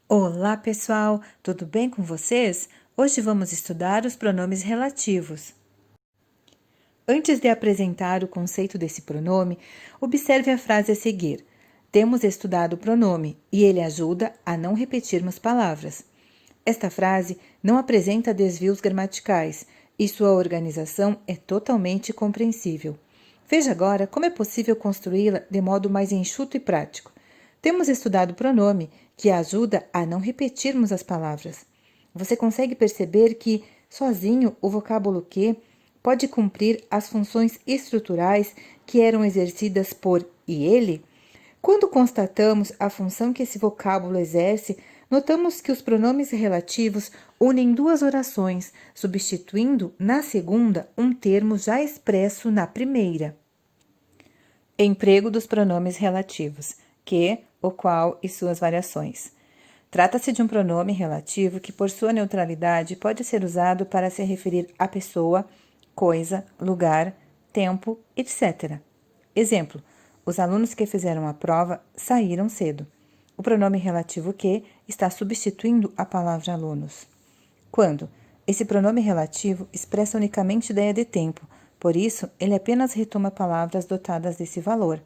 Olá, pessoal! Tudo bem com vocês? Hoje vamos estudar os pronomes relativos. Antes de apresentar o conceito desse pronome, observe a frase a seguir. Temos estudado o pronome e ele ajuda a não repetirmos palavras. Esta frase não apresenta desvios gramaticais e sua organização é totalmente compreensível. Veja agora como é possível construí-la de modo mais enxuto e prático. Temos estudado o pronome, que ajuda a não repetirmos as palavras. Você consegue perceber que, sozinho, o vocábulo que pode cumprir as funções estruturais que eram exercidas por e ele? Quando constatamos a função que esse vocábulo exerce, notamos que os pronomes relativos unem duas orações, substituindo na segunda um termo já expresso na primeira. Emprego dos pronomes relativos, que, o qual e suas variações. Trata-se de um pronome relativo que, por sua neutralidade, pode ser usado para se referir a pessoa, coisa, lugar, tempo, etc. Exemplo: os alunos que fizeram a prova saíram cedo. O pronome relativo que está substituindo a palavra alunos. Quando? Esse pronome relativo expressa unicamente ideia de tempo, por isso, ele apenas retoma palavras dotadas desse valor.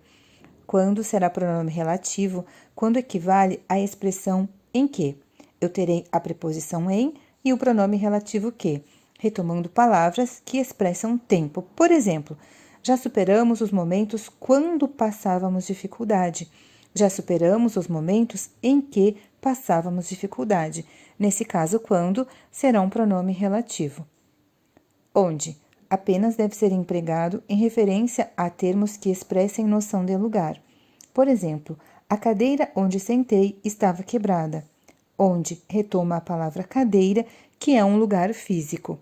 Quando será pronome relativo, quando equivale à expressão em que. Eu terei a preposição em e o pronome relativo que, retomando palavras que expressam tempo. Por exemplo, já superamos os momentos quando passávamos dificuldade. Já superamos os momentos em que passávamos dificuldade. Nesse caso, quando será um pronome relativo. Onde apenas deve ser empregado em referência a termos que expressem noção de lugar. Por exemplo, a cadeira onde sentei estava quebrada. Onde retoma a palavra cadeira, que é um lugar físico.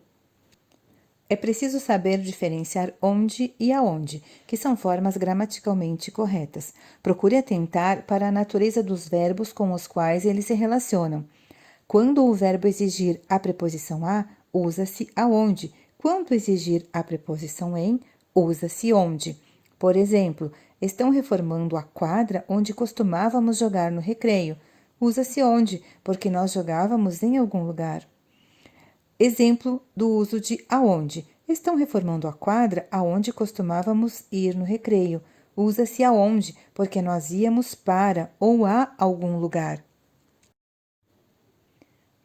É preciso saber diferenciar onde e aonde, que são formas gramaticalmente corretas. Procure atentar para a natureza dos verbos com os quais eles se relacionam. Quando o verbo exigir a preposição a, usa-se aonde. Quando exigir a preposição em, usa-se onde. Por exemplo, estão reformando a quadra onde costumávamos jogar no recreio. Usa-se onde, porque nós jogávamos em algum lugar. Exemplo do uso de aonde. Estão reformando a quadra aonde costumávamos ir no recreio. Usa-se aonde, porque nós íamos para ou a algum lugar.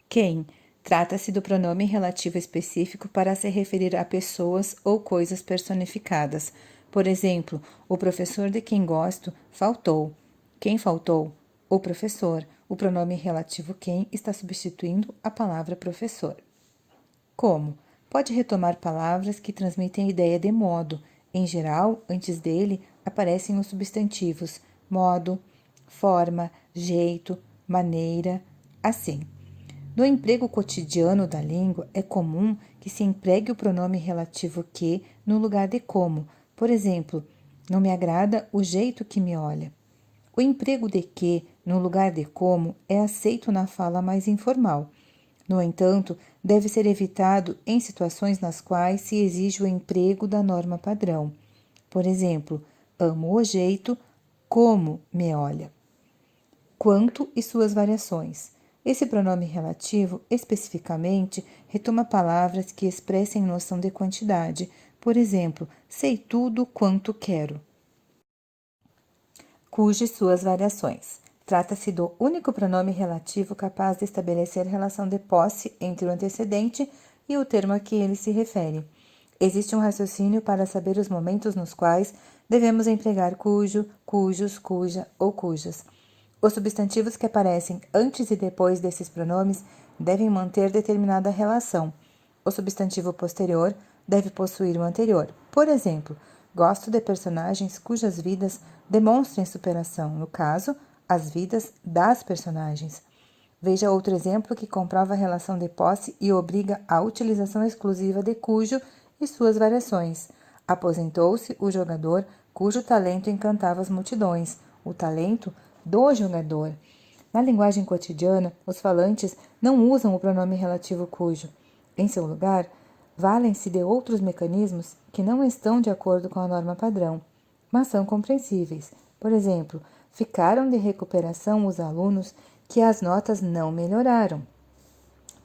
Quem? Trata-se do pronome relativo específico para se referir a pessoas ou coisas personificadas. Por exemplo, o professor de quem gosto faltou. Quem faltou? O professor. O pronome relativo quem está substituindo a palavra professor. Como? Pode retomar palavras que transmitem a ideia de modo. Em geral, antes dele aparecem os substantivos modo, forma, jeito, maneira, assim. No emprego cotidiano da língua, é comum que se empregue o pronome relativo que no lugar de como. Por exemplo, não me agrada o jeito que me olha. O emprego de que no lugar de como é aceito na fala mais informal. No entanto, deve ser evitado em situações nas quais se exige o emprego da norma padrão. Por exemplo, amo o jeito como me olha. Quanto e suas variações. Esse pronome relativo, especificamente, retoma palavras que expressem noção de quantidade. Por exemplo, sei tudo quanto quero. Cuja e suas variações. Trata-se do único pronome relativo capaz de estabelecer relação de posse entre o antecedente e o termo a que ele se refere. Existe um raciocínio para saber os momentos nos quais devemos empregar cujo, cujos, cuja ou cujas. Os substantivos que aparecem antes e depois desses pronomes devem manter determinada relação. O substantivo posterior deve possuir o anterior. Por exemplo, gosto de personagens cujas vidas demonstrem superação, no caso, as vidas das personagens. Veja outro exemplo que comprova a relação de posse e obriga à utilização exclusiva de cujo e suas variações. Aposentou-se o jogador cujo talento encantava as multidões. O talento do jogador. Na linguagem cotidiana, os falantes não usam o pronome relativo cujo. Em seu lugar, valem-se de outros mecanismos que não estão de acordo com a norma padrão, mas são compreensíveis. Por exemplo, ficaram de recuperação os alunos que as notas não melhoraram.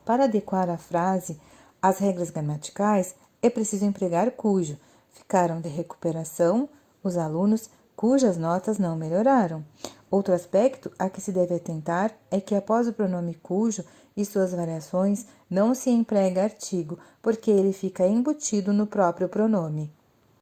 Para adequar a frase às regras gramaticais, é preciso empregar cujo. Ficaram de recuperação os alunos cujas notas não melhoraram. Outro aspecto a que se deve atentar é que após o pronome cujo e suas variações não se emprega artigo, porque ele fica embutido no próprio pronome.